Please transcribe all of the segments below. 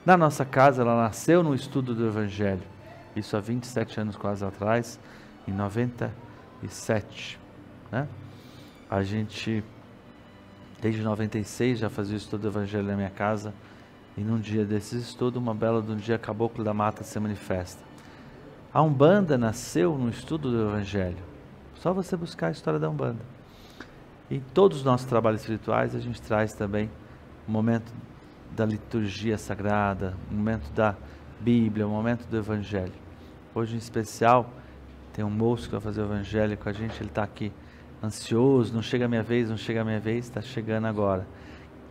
Na nossa casa, ela nasceu no estudo do Evangelho, isso há 27 anos quase atrás, em 97, né? A gente, desde 96, já fazia o estudo do Evangelho na minha casa, e num dia desses estudos, uma bela de um dia, Caboclo da Mata se manifesta. A Umbanda nasceu no estudo do Evangelho, só você buscar a história da Umbanda. Em todos os nossos trabalhos espirituais, a gente traz também o momento da liturgia sagrada, o momento da Bíblia, o momento do Evangelho. Hoje, em especial, tem um moço que vai fazer o Evangelho com a gente, ele está aqui ansioso, não chega a minha vez, está chegando agora.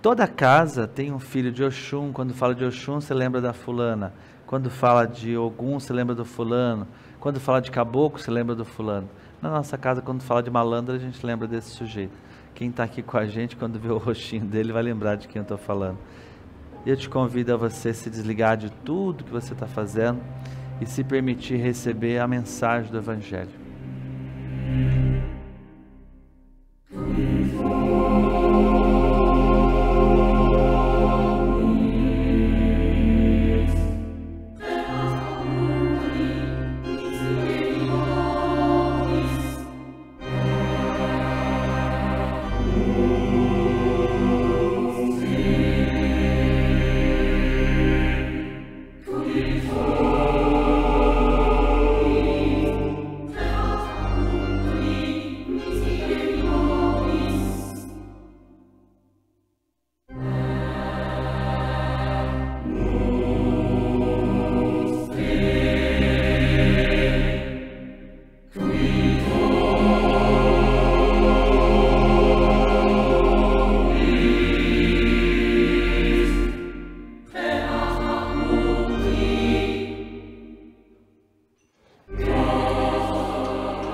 Toda casa tem um filho de Oxum. Quando fala de Oxum, você lembra da fulana. Quando fala de Ogum, você lembra do fulano. Quando fala de Caboclo, você lembra do fulano. Na nossa casa, quando fala de malandro, a gente lembra desse sujeito. Quem está aqui com a gente, quando vê o rostinho dele, vai lembrar de quem eu estou falando. E eu te convido a você se desligar de tudo que você está fazendo e se permitir receber a mensagem do Evangelho.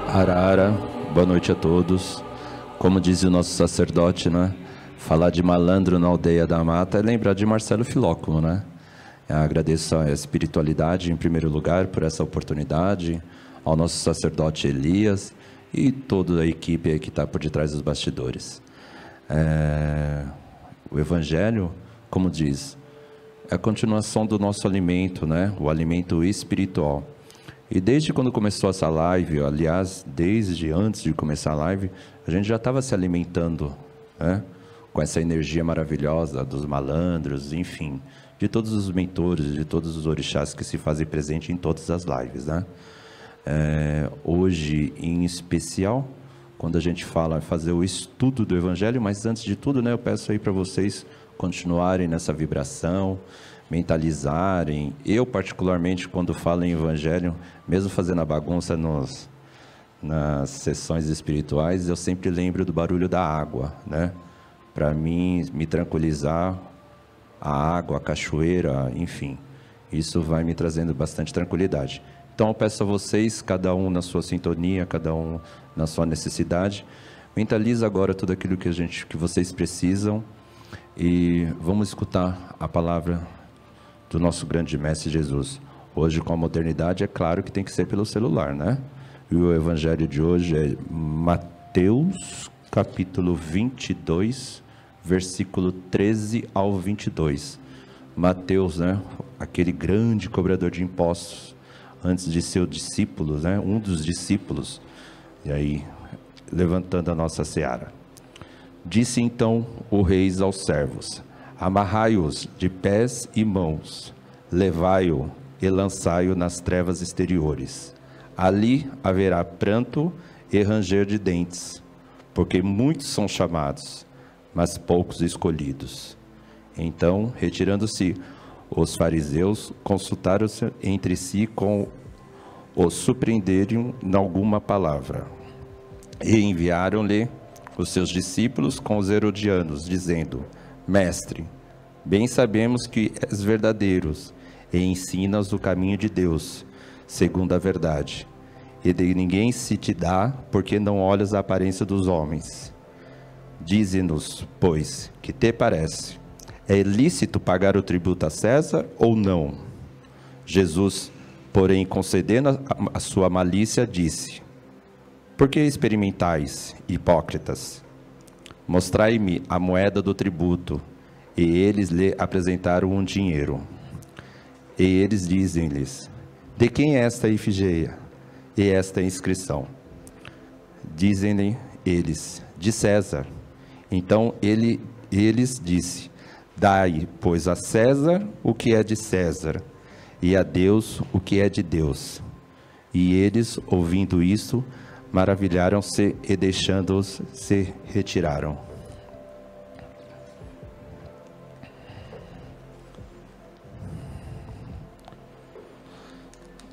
Arara, boa noite a todos. Como diz o nosso sacerdote, né? Falar de malandro na aldeia da mata é lembrar de Marcelo Filóculo, né? Eu agradeço a espiritualidade, em primeiro lugar, por essa oportunidade, ao nosso sacerdote Elias e toda a equipe aí que está por detrás dos bastidores. O Evangelho, como diz, é a continuação do nosso alimento, né? O alimento espiritual. E desde quando começou essa live, aliás, desde antes de começar a live, a gente já estava se alimentando, né? Com essa energia maravilhosa dos malandros, enfim, de todos os mentores, de todos os orixás que se fazem presente em todas as lives, né? Hoje, em especial, quando a gente fala fazer o estudo do Evangelho, mas antes de tudo, né, eu peço aí para vocês continuarem nessa vibração, mentalizarem. Eu, particularmente, quando falo em Evangelho, mesmo fazendo a bagunça nas sessões espirituais, eu sempre lembro do barulho da água, né? Para mim, me tranquilizar, a água, a cachoeira, enfim, isso vai me trazendo bastante tranquilidade. Então, eu peço a vocês, cada um na sua sintonia, cada um na sua necessidade, mentaliza agora tudo aquilo que vocês precisam e vamos escutar a palavra do nosso grande Mestre Jesus. Hoje, com a modernidade, é claro que tem que ser pelo celular, né? E o Evangelho de hoje é Mateus, capítulo 22, versículo 13 ao 22. Mateus, né? Aquele grande cobrador de impostos, antes de ser o discípulo, né? Um dos discípulos. E aí, levantando a nossa seara. Disse então o rei aos servos: amarrai-os de pés e mãos, levai-o e lançai-o nas trevas exteriores. Ali haverá pranto e ranger de dentes, porque muitos são chamados, mas poucos escolhidos. Então, retirando-se os fariseus, consultaram-se entre si com o surpreenderem em alguma palavra, e enviaram-lhe os seus discípulos com os herodianos, dizendo: Mestre, bem sabemos que és verdadeiro e ensinas o caminho de Deus, segundo a verdade. E de ninguém se te dá, porque não olhas a aparência dos homens. Dize-nos, pois, que te parece? É lícito pagar o tributo a César ou não? Jesus, porém, concedendo a sua malícia, disse: Por que experimentais, hipócritas? Mostrai-me a moeda do tributo. E eles lhe apresentaram um dinheiro. E eles dizem-lhes: de quem é esta efigênia e esta inscrição? Dizem-lhe eles: de César. Então eles disse: dai, pois, a César o que é de César, e a Deus o que é de Deus. E eles, ouvindo isso, maravilharam-se e, deixando-os, se retiraram.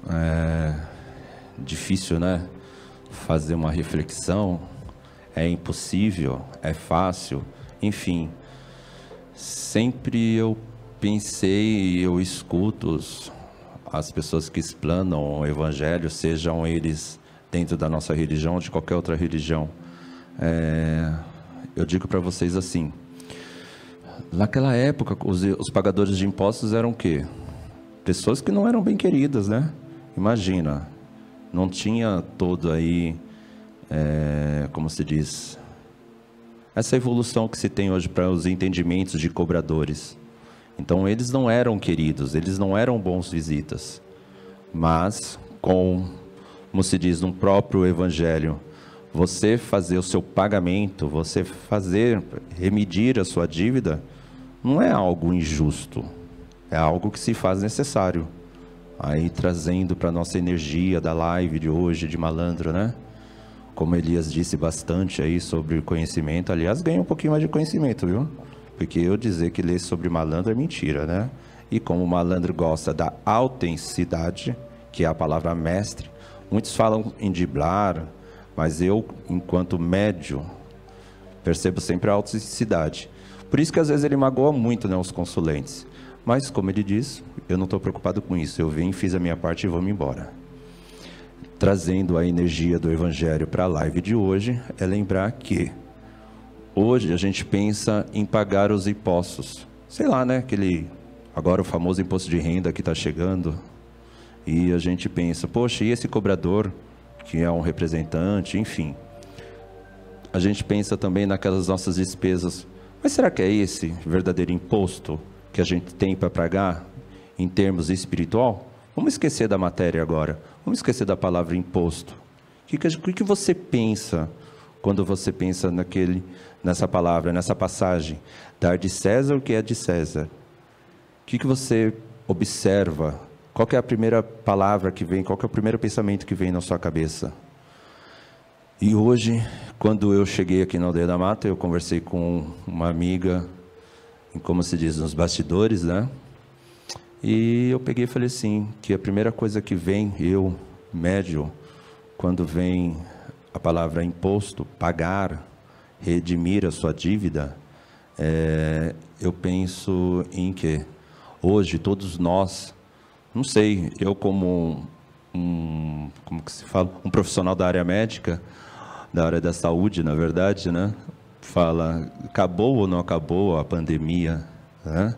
É difícil, né? Fazer uma reflexão. É impossível, é fácil, enfim. Sempre eu pensei, eu escuto as pessoas que explanam o Evangelho, sejam eles dentro da nossa religião ou de qualquer outra religião. Eu digo para vocês assim, naquela época os pagadores de impostos eram o quê? Pessoas que não eram bem queridas, né? Imagina, não tinha todo aí, como se diz, essa evolução que se tem hoje para os entendimentos de cobradores. Então eles não eram queridos, eles não eram bons visitas, mas como se diz no próprio Evangelho, você fazer o seu pagamento, você remedir a sua dívida, não é algo injusto, é algo que se faz necessário. Aí trazendo para a nossa energia da live de hoje, de malandro, né? Como Elias disse bastante aí sobre conhecimento, aliás, ganha um pouquinho mais de conhecimento, viu? Porque eu dizer que ler sobre malandro é mentira, né? E como o malandro gosta da autenticidade, que é a palavra mestre, muitos falam em driblar, mas eu, enquanto médio, percebo sempre a autenticidade. Por isso que às vezes ele magoa muito, né, os consulentes. Mas, como ele diz, eu não estou preocupado com isso. Eu vim, fiz a minha parte e vou-me embora. Trazendo a energia do Evangelho para a live de hoje, é lembrar que hoje a gente pensa em pagar os impostos. Sei lá, né? Agora o famoso imposto de renda que está chegando. E a gente pensa, poxa, e esse cobrador, que é um representante, enfim. A gente pensa também naquelas nossas despesas. Mas será que é esse verdadeiro imposto que a gente tem para pagar em termos espiritual? Vamos esquecer da matéria agora. Vamos esquecer da palavra imposto. O que você pensa quando você pensa nessa palavra, nessa passagem? Dar de César o que é de César. O que você observa? Qual que é a primeira palavra que vem? Qual que é o primeiro pensamento que vem na sua cabeça? E hoje, quando eu cheguei aqui na Aldeia da Mata, eu conversei com uma amiga, como se diz, nos bastidores, né? E eu peguei e falei assim, que a primeira coisa que vem, eu, médio, quando vem a palavra imposto, pagar, redimir a sua dívida, eu penso em que hoje todos nós, não sei, eu como como que se fala, um profissional da área médica, da área da saúde, na verdade, né? Fala, acabou ou não acabou a pandemia, né?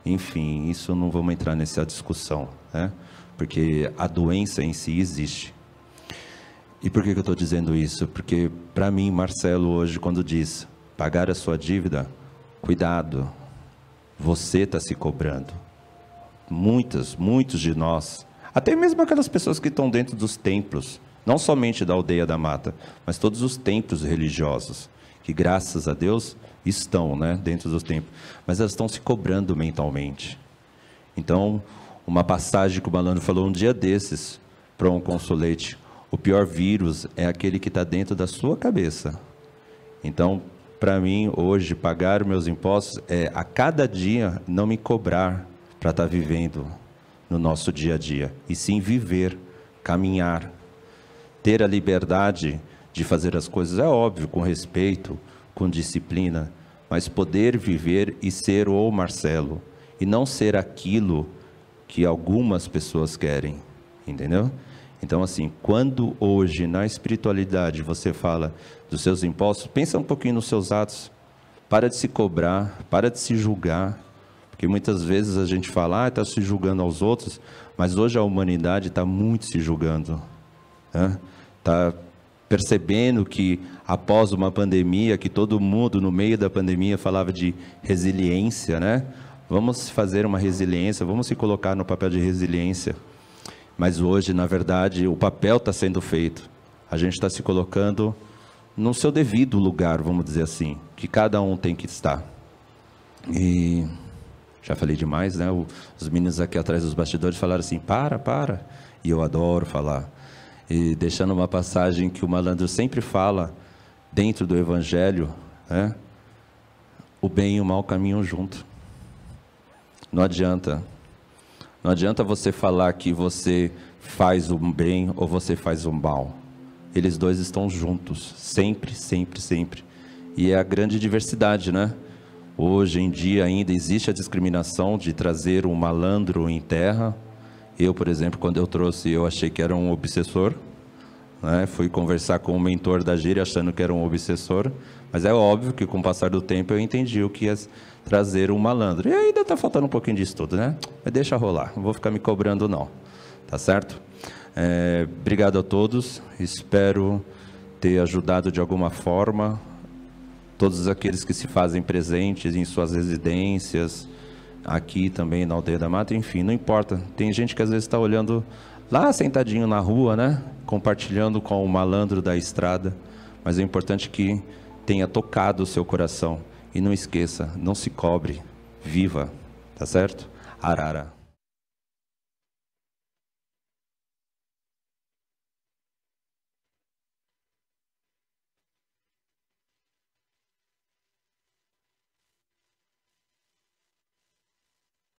Enfim, isso não vamos entrar nessa discussão, né? Porque a doença em si existe. E por que eu estou dizendo isso? Porque para mim, Marcelo, hoje, quando diz pagar a sua dívida, cuidado, você está se cobrando. Muitos de nós, até mesmo aquelas pessoas que estão dentro dos templos, não somente da Aldeia da Mata, mas todos os templos religiosos, que graças a Deus estão, né, dentro dos templos, mas elas estão se cobrando mentalmente. Então, uma passagem que o malandro falou um dia desses para um consulente: o pior vírus é aquele que está dentro da sua cabeça. Então, para mim, hoje, pagar meus impostos é a cada dia não me cobrar para estar vivendo no nosso dia a dia, e sim viver, caminhar, ter a liberdade de fazer as coisas, é óbvio, com respeito, com disciplina, mas poder viver e ser o Marcelo, e não ser aquilo que algumas pessoas querem, entendeu? Então, assim, quando hoje na espiritualidade você fala dos seus impostos, pensa um pouquinho nos seus atos, para de se cobrar, para de se julgar, porque muitas vezes a gente fala, está se julgando aos outros, mas hoje a humanidade está muito se julgando, né? Está percebendo que após uma pandemia, que todo mundo no meio da pandemia falava de resiliência, né? Vamos fazer uma resiliência, vamos se colocar no papel de resiliência. Mas hoje, na verdade, o papel está sendo feito. A gente está se colocando no seu devido lugar, vamos dizer assim, que cada um tem que estar. E já falei demais, né? Os meninos aqui atrás dos bastidores falaram assim, para. E eu adoro falar. E deixando uma passagem que o malandro sempre fala dentro do Evangelho, né? O bem e o mal caminham junto. Não adianta você falar que você faz um bem ou você faz um mal. Eles dois estão juntos, sempre, sempre, sempre. E é a grande diversidade, né? Hoje em dia ainda existe a discriminação de trazer um malandro em terra. Eu, por exemplo, quando eu trouxe, eu achei que era um obsessor, né? Fui conversar com o mentor da gíria achando que era um obsessor. Mas é óbvio que com o passar do tempo eu entendi o que ia trazer um malandro. E ainda está faltando um pouquinho disso tudo, né? Mas deixa rolar, não vou ficar me cobrando não, tá certo? Obrigado a todos, espero ter ajudado de alguma forma todos aqueles que se fazem presentes em suas residências, aqui também na Aldeia da Mata, enfim, não importa. Tem gente que às vezes está olhando lá sentadinho na rua, né? Compartilhando com o malandro da estrada, mas é importante que tenha tocado o seu coração. E não esqueça, não se cobre, viva, tá certo? Arara.